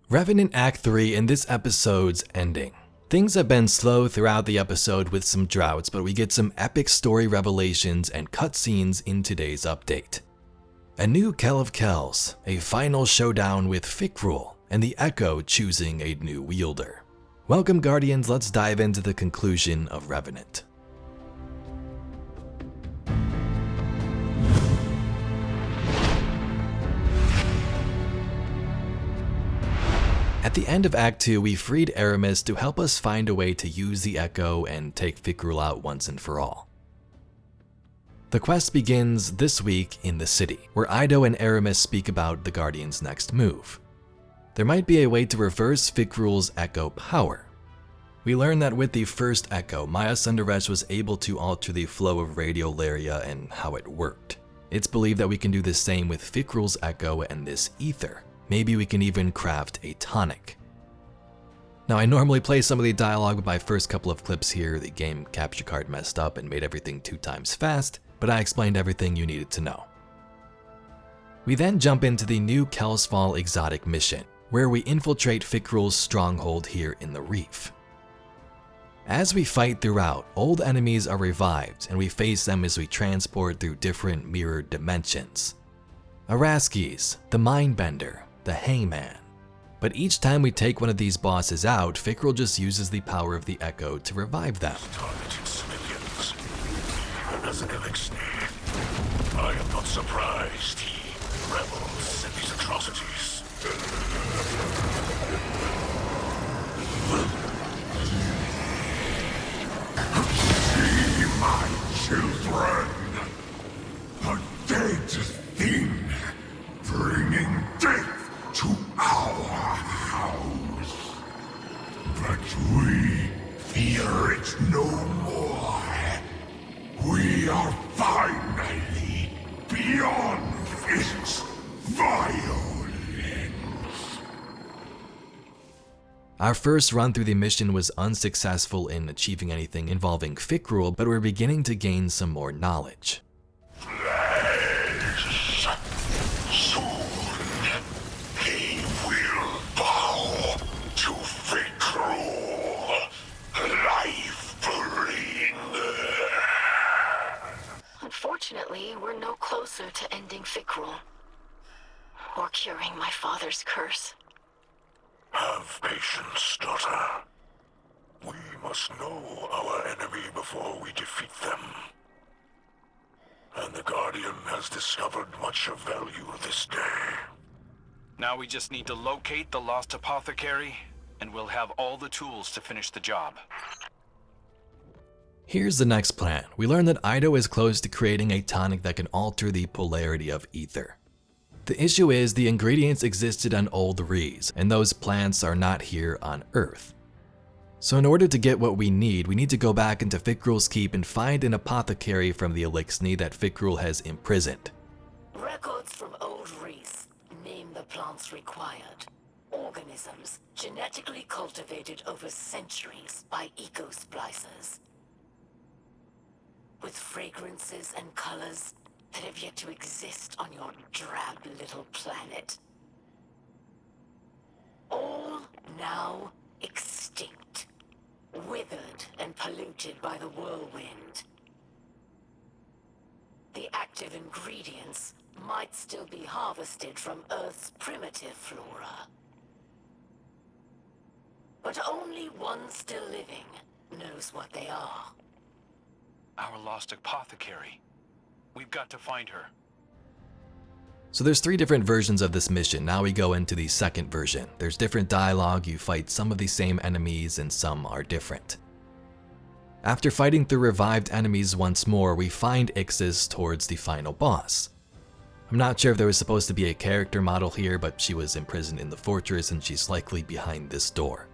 Revenant Act 3 in this episode's ending. Things have been slow throughout the episode with some droughts, but we get some epic story revelations and cutscenes in today's update. A new Kell of Kells, a final showdown with Fikrul, and the Echo choosing a new wielder. Welcome Guardians, let's dive into the conclusion of Revenant. At the end of Act 2, we freed Aramis to help us find a way to use the Echo and take Fikrul out once and for all. The quest begins this week in the city, where Ido and Aramis speak about the Guardians' next move. There might be a way to reverse Fikrul's Echo power. We learn that with the first Echo, Maya Sundaresh was able to alter the flow of radiolaria and how it worked. It's believed that we can do the same with Fikrul's Echo and this ether. Maybe we can even craft a tonic. Now I normally play some of the dialogue with my first couple of clips here. The game capture card messed up and made everything 2 times fast, but I explained everything you needed to know. We then jump into the new Kells Fall Exotic mission, where we infiltrate Fikrul's stronghold here in the reef. As we fight throughout, old enemies are revived and we face them as we transport through different mirrored dimensions. Araskis, the Mindbender, the Hangman. But each time we take one of these bosses out, Fikrul just uses the power of the Echo to revive them. Targeting civilians. As an elixir, I am not surprised he revels in these atrocities. See my children, a dead thing, bringing death to our house. But we fear it no more. We are finally beyond its violence. Our first run through the mission was unsuccessful in achieving anything involving Fikrul, but we're beginning to gain some more knowledge. Soon, he will bow to Fikrul, life-bringer. Unfortunately, we're no closer to ending Fikrul, or curing my father's curse. Have patience, daughter. We must know our enemy before we defeat them. And the Guardian has discovered much of value this day. Now we just need to locate the lost apothecary, and we'll have all the tools to finish the job. Here's the next plan. We learn that Ido is close to creating a tonic that can alter the polarity of ether. The issue is the ingredients existed on old Rees, and those plants are not here on Earth. So in order to get what we need to go back into Fikrul's keep and find an apothecary from the Elixni that Fikrul has imprisoned. Records from old Rees name the plants required. Organisms genetically cultivated over centuries by eco-splicers. With fragrances and colors that have yet to exist on your drab little planet. All now extinct, withered and polluted by the whirlwind. The active ingredients might still be harvested from Earth's primitive flora. But only one still living knows what they are. Our lost apothecary. We've got to find her. So there's 3 different versions of this mission. Now we go into the second version. There's different dialogue, you fight some of the same enemies and some are different. After fighting through revived enemies once more, we find Ixis towards the final boss. I'm not sure if there was supposed to be a character model here, but she was imprisoned in the fortress and she's likely behind this door.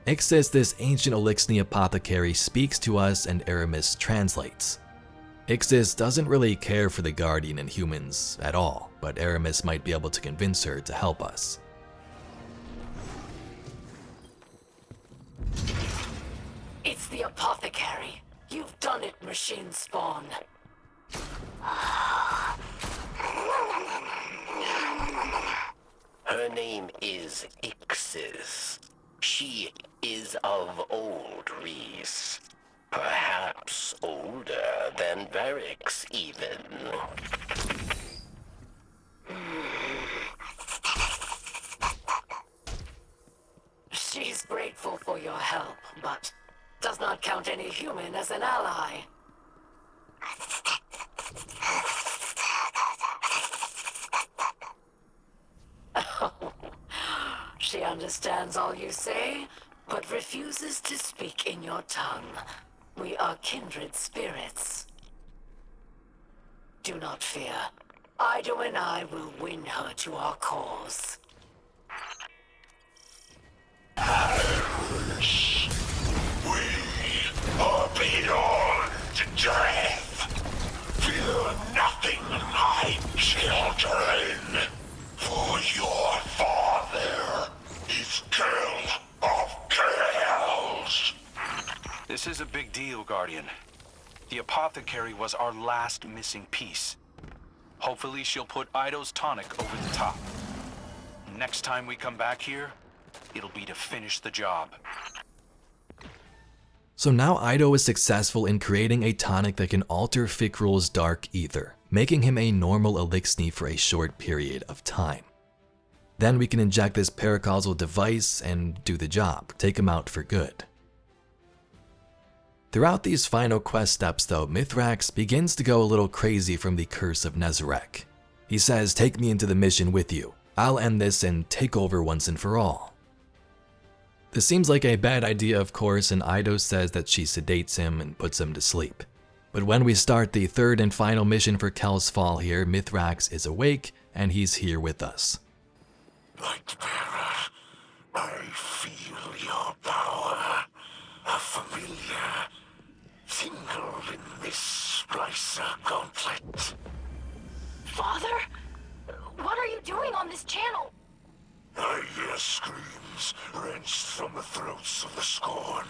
Ixis, this ancient Elixni apothecary, speaks to us and Aramis translates. Ixis doesn't really care for the Guardian and humans at all, but Aramis might be able to convince her to help us. It's the apothecary. You've done it, machine spawn. Her name is Ixis. She is of old Reese. Perhaps older than Varix, even. She's grateful for your help, but does not count any human as an ally. She understands all you say, but refuses to speak in your tongue. We are kindred spirits. Do not fear. Ido and I will win her to our cause. We are beyond death. Fear nothing, my children. For your father is Kell of Kells. This is a big deal, Guardian. The apothecary was our last missing piece. Hopefully she'll put Ido's tonic over the top. Next time we come back here, it'll be to finish the job. So now Ido is successful in creating a tonic that can alter Fikrul's dark ether, making him a normal elixir for a short period of time. Then we can inject this paracausal device and do the job, take him out for good. Throughout these final quest steps though, Mithrax begins to go a little crazy from the curse of Nezarec. He says, "Take me into the mission with you. I'll end this and take over once and for all." This seems like a bad idea, of course, and Ido says that she sedates him and puts him to sleep. But when we start the third and final mission for Kells Fall here, Mithrax is awake and he's here with us. Lightbearer, I feel your power. A familiar tingle in this splicer gauntlet. Father? What are you doing on this channel? I hear screams wrenched from the throats of the Scorn.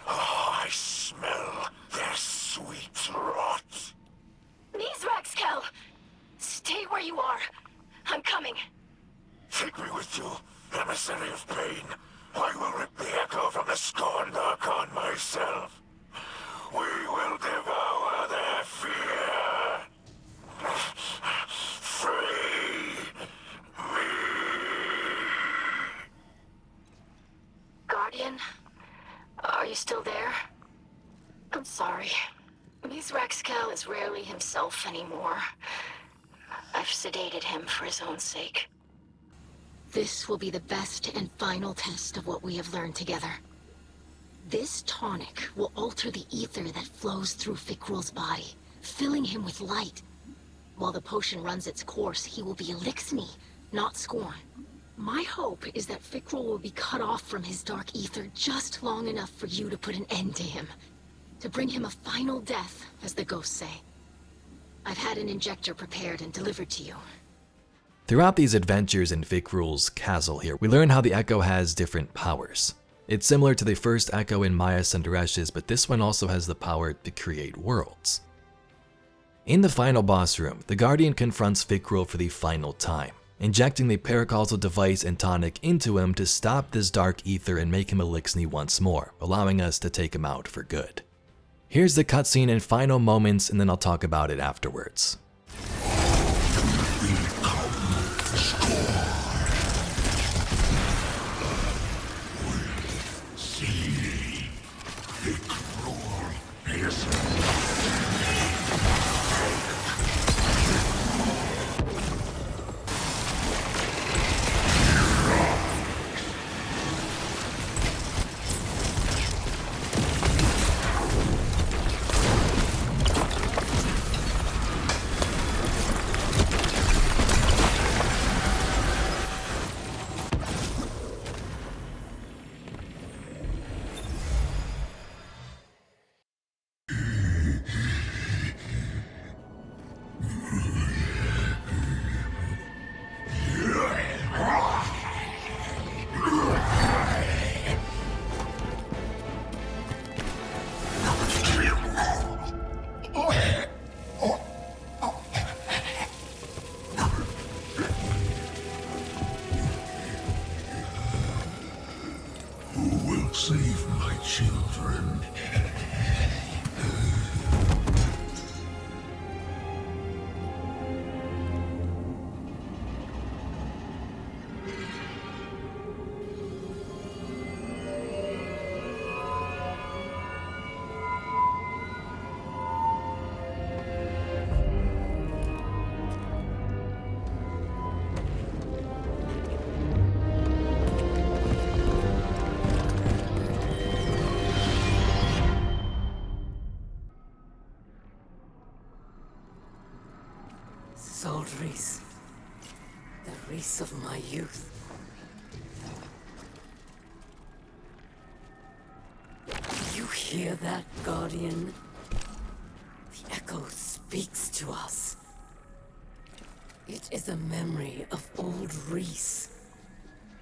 Oh, I smell their sweet rot. Mithrax, Kell! Stay where you are. I'm coming. Take me with you, emissary of pain. I will rip the echo from the Scorned Archon myself. We will devour their fear. Free me. Guardian, are you still there? I'm sorry. Mithrax Kell is rarely himself anymore. I've sedated him for his own sake. This will be the best and final test of what we have learned together. This tonic will alter the ether that flows through Fikrul's body, filling him with light. While the potion runs its course, he will be Elixni, not Scorn. My hope is that Fikrul will be cut off from his dark ether just long enough for you to put an end to him. To bring him a final death, as the ghosts say. I've had an injector prepared and delivered to you. Throughout these adventures in Fikrul's castle here, we learn how the Echo has different powers. It's similar to the first Echo in Maya Sundaresh's, but this one also has the power to create worlds. In the final boss room, the Guardian confronts Fikrul for the final time, injecting the paracausal device and tonic into him to stop this dark ether and make him Elixni once more, allowing us to take him out for good. Here's the cutscene and final moments, and then I'll talk about it afterwards. save my children. Old Reese. The Reese of my youth. You hear that, Guardian? The echo speaks to us. It is a memory of old Reese.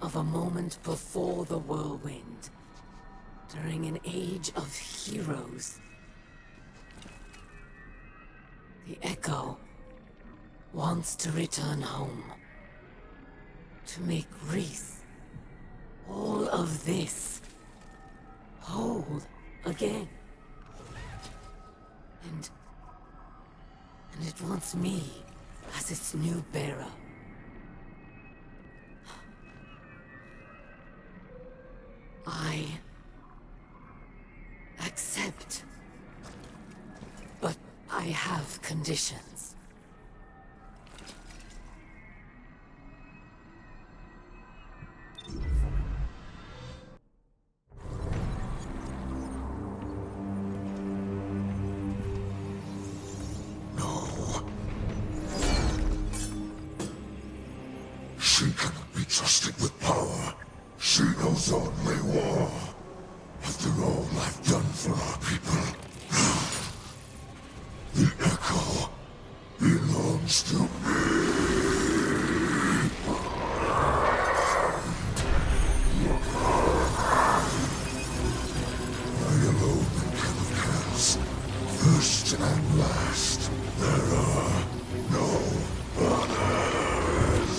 Of a moment before the whirlwind. During an age of heroes. The echo wants to return home. To make Reese all of this whole again. And it wants me as its new bearer. I accept. But I have conditions. She cannot be trusted with power. She knows only war. After all I've done for our people, the echo belongs to me. I alone am Kell of Kells. First and last, there are no others.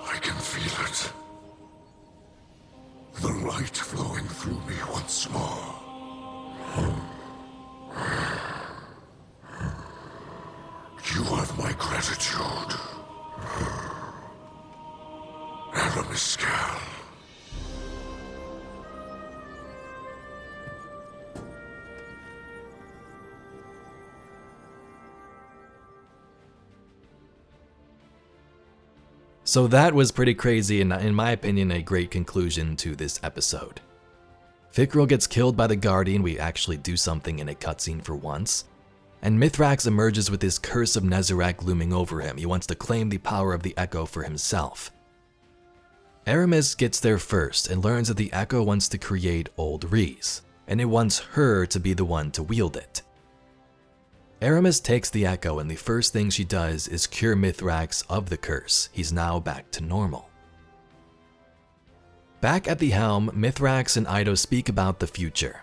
I can feel it. The light flowing through me once more. You have my gratitude. Aramis Kell. So that was pretty crazy and, in my opinion, a great conclusion to this episode. Fikrul gets killed by the Guardian, we actually do something in a cutscene for once. And Mithrax emerges with his curse of Nezarec looming over him. He wants to claim the power of the Echo for himself. Aramis gets there first and learns that the Echo wants to create Old Reese, and it wants her to be the one to wield it. Aramis takes the Echo and the first thing she does is cure Mithrax of the curse. He's now back to normal. Back at the helm, Mithrax and Ido speak about the future.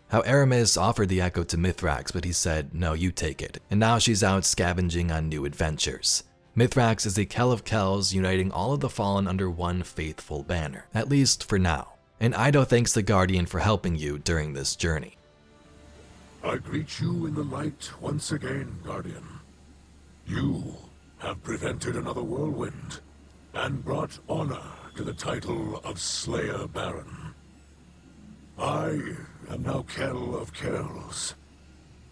How Aramis offered the Echo to Mithrax, but he said, no, you take it. And now she's out scavenging on new adventures. Mithrax is a Kell of Kells, uniting all of the Fallen under one faithful banner, at least for now. And Ido thanks the Guardian for helping you during this journey. I greet you in the light once again, Guardian. You have prevented another whirlwind, and brought honor to the title of Slayer Baron. I am now Kell of Kells,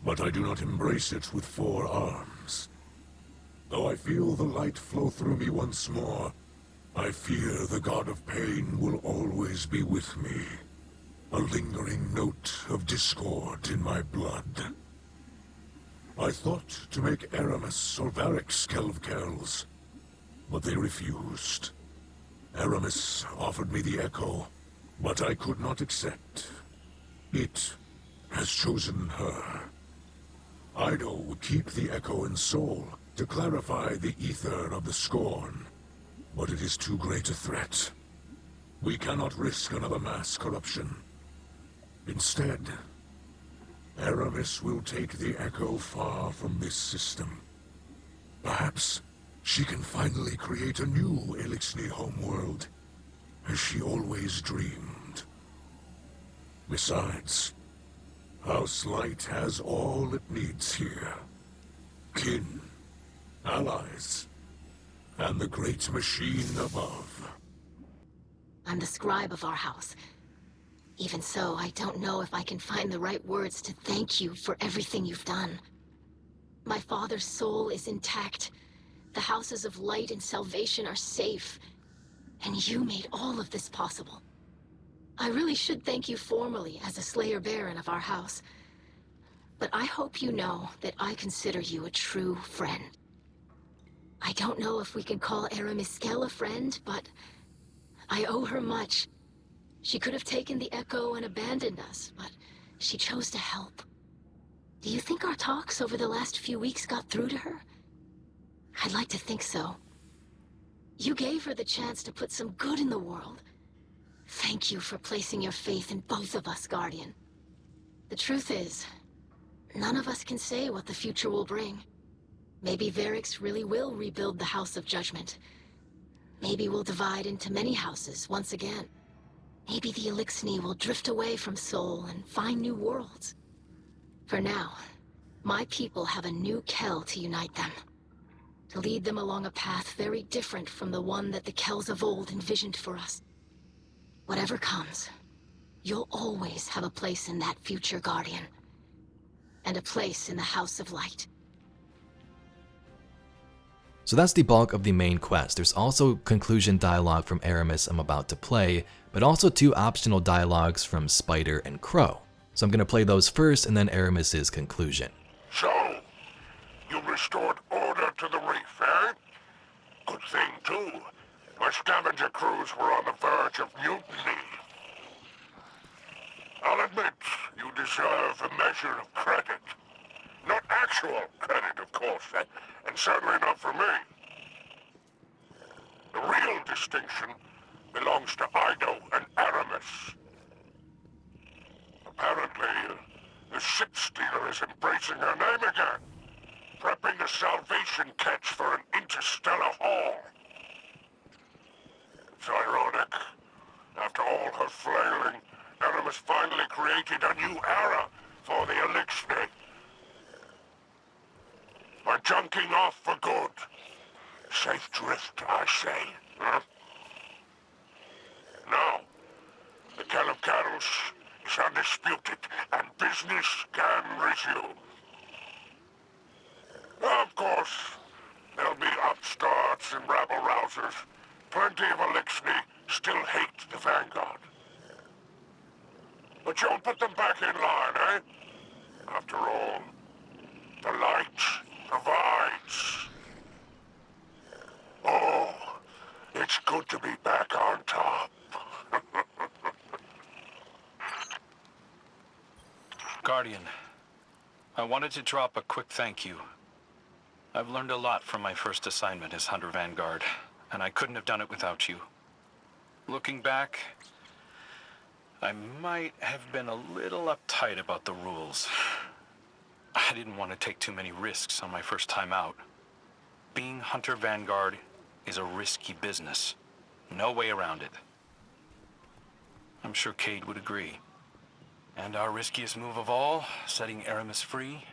but I do not embrace it with 4 arms. Though I feel the light flow through me once more, I fear the God of Pain will always be with me. A lingering note of discord in my blood. I thought to make Aramis or Varric's Kell of Kells, but they refused. Aramis offered me the Echo, but I could not accept. It has chosen her. Ido would keep the Echo in Soul to clarify the ether of the Scorn, but it is too great a threat. We cannot risk another mass corruption. Instead, Aramis will take the Echo far from this system. Perhaps she can finally create a new Elixni homeworld, as she always dreamed. Besides, House Light has all it needs here. Kin, allies, and the great machine above. I'm the scribe of our house. Even so, I don't know if I can find the right words to thank you for everything you've done. My father's soul is intact. The houses of light and salvation are safe. And you made all of this possible. I really should thank you formally as a Slayer Baron of our house. But I hope you know that I consider you a true friend. I don't know if we can call Aramis Kell a friend, but I owe her much. She could have taken the Echo and abandoned us, but she chose to help. Do you think our talks over the last few weeks got through to her? I'd like to think so. You gave her the chance to put some good in the world. Thank you for placing your faith in both of us, Guardian. The truth is, none of us can say what the future will bring. Maybe Varix really will rebuild the House of Judgment. Maybe we'll divide into many houses once again. Maybe the Elixni will drift away from Sol and find new worlds. For now, my people have a new Kell to unite them. To lead them along a path very different from the one that the Kells of old envisioned for us. Whatever comes, you'll always have a place in that future, Guardian. And a place in the House of Light. So that's the bulk of the main quest. There's also conclusion dialogue from Aramis I'm about to play, but also 2 optional dialogues from Spider and Crow. So I'm going to play those first and then Aramis's conclusion. So, you restored order to the reef, eh? Good thing, too. My scavenger crews were on the verge of mutiny. I'll admit, you deserve a measure of credit. Not actual credit, of course, and certainly not for me. The real distinction belongs to Ido and Aramis. Apparently, the ship stealer is embracing her name again, prepping a salvation catch for an interstellar haul. It's ironic. After all her flailing, Aramis finally created a new era for the Elixni. We're junking off for good. Safe drift, I say. Huh? Now, the Kell of Kells is undisputed, and business can resume. Of course, there'll be upstarts and rabble-rousers. Plenty of Elixni still hate the Vanguard. But you'll put them back in line, eh? After all, the light provides. Oh, it's good to be back on top. Guardian, I wanted to drop a quick thank you. I've learned a lot from my first assignment as Hunter Vanguard, and I couldn't have done it without you. Looking back, I might have been a little uptight about the rules. I didn't want to take too many risks on my first time out. Being Hunter Vanguard is a risky business. No way around it. I'm sure Cade would agree. And our riskiest move of all, setting Aramis free,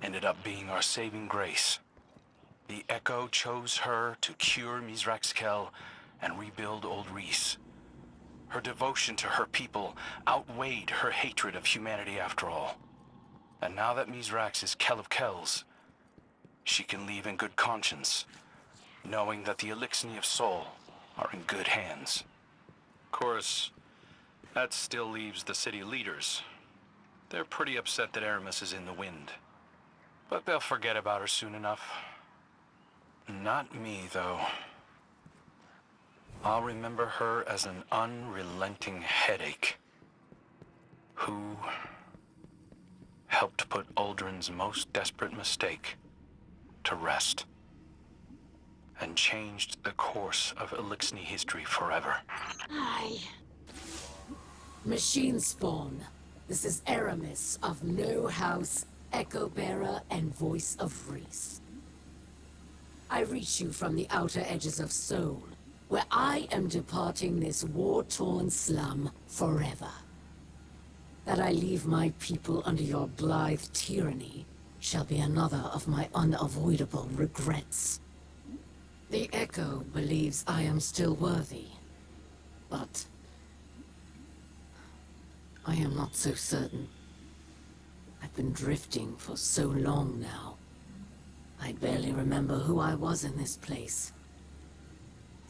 ended up being our saving grace. The Echo chose her to cure Mizrax Kell and rebuild Old Reese. Her devotion to her people outweighed her hatred of humanity after all. And now that Mizrax is Kell of Kells, she can leave in good conscience, knowing that the Elixni of Sol are in good hands. Of course, that still leaves the city leaders. They're pretty upset that Aramis is in the wind. But they'll forget about her soon enough. Not me, though. I'll remember her as an unrelenting headache who helped put Uldren's most desperate mistake to rest. and changed the course of Elixni history forever. I... Machine spawn. This is Aramis of No House, Echo Bearer, and Voice of Reese. I reach you from the outer edges of Seoul, where I am departing this war-torn slum forever. That I leave my people under your blithe tyranny shall be another of my unavoidable regrets. The Echo believes I am still worthy, but I am not so certain. I've been drifting for so long now. I barely remember who I was in this place.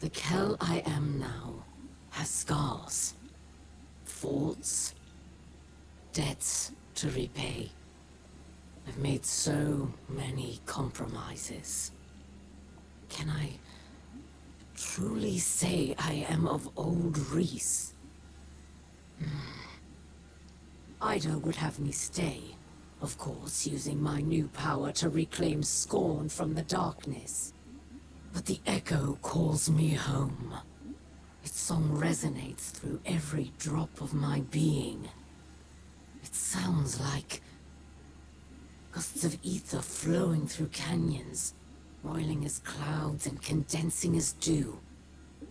The Kell I am now has scars, faults, debts to repay. I've made so many compromises. Can I truly say I am of old Reese? Ida would have me stay, of course, using my new power to reclaim Scorn from the darkness. But the Echo calls me home. Its song resonates through every drop of my being. It sounds like gusts of ether flowing through canyons, roiling as clouds and condensing as dew,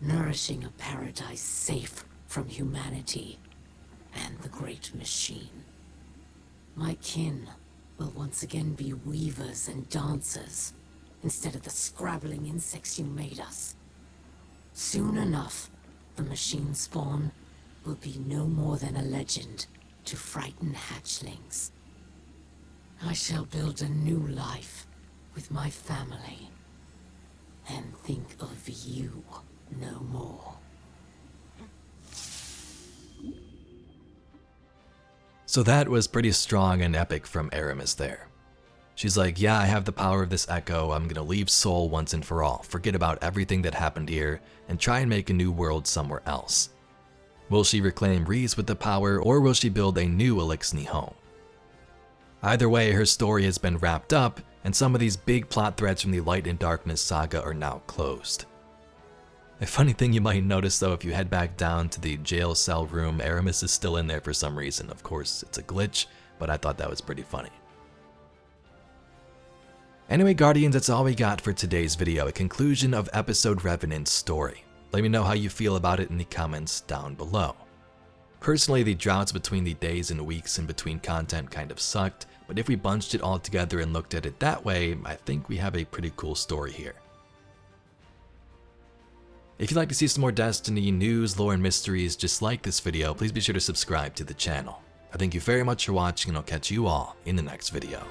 nourishing a paradise safe from humanity and the great machine. My kin will once again be weavers and dancers, instead of the scrabbling insects you made us. Soon enough, the machine spawn will be no more than a legend to frighten hatchlings. I shall build a new life with my family, and think of you no more. So that was pretty strong and epic from Aramis there. She's like, yeah, I have the power of this Echo, I'm gonna leave Seoul once and for all, forget about everything that happened here, and try and make a new world somewhere else. Will she reclaim Reese with the power, or will she build a new Elixni home? Either way, her story has been wrapped up, and some of these big plot threads from the Light and Darkness saga are now closed. A funny thing you might notice though, if you head back down to the jail cell room, Aramis is still in there for some reason. Of course, it's a glitch, but I thought that was pretty funny. Anyway, Guardians, that's all we got for today's video, a conclusion of episode Revenant's story. Let me know how you feel about it in the comments down below. Personally, the droughts between the days and weeks in between content kind of sucked, but if we bunched it all together and looked at it that way, I think we have a pretty cool story here. If you'd like to see some more Destiny news, lore, and mysteries just like this video, please be sure to subscribe to the channel. I thank you very much for watching, and I'll catch you all in the next video.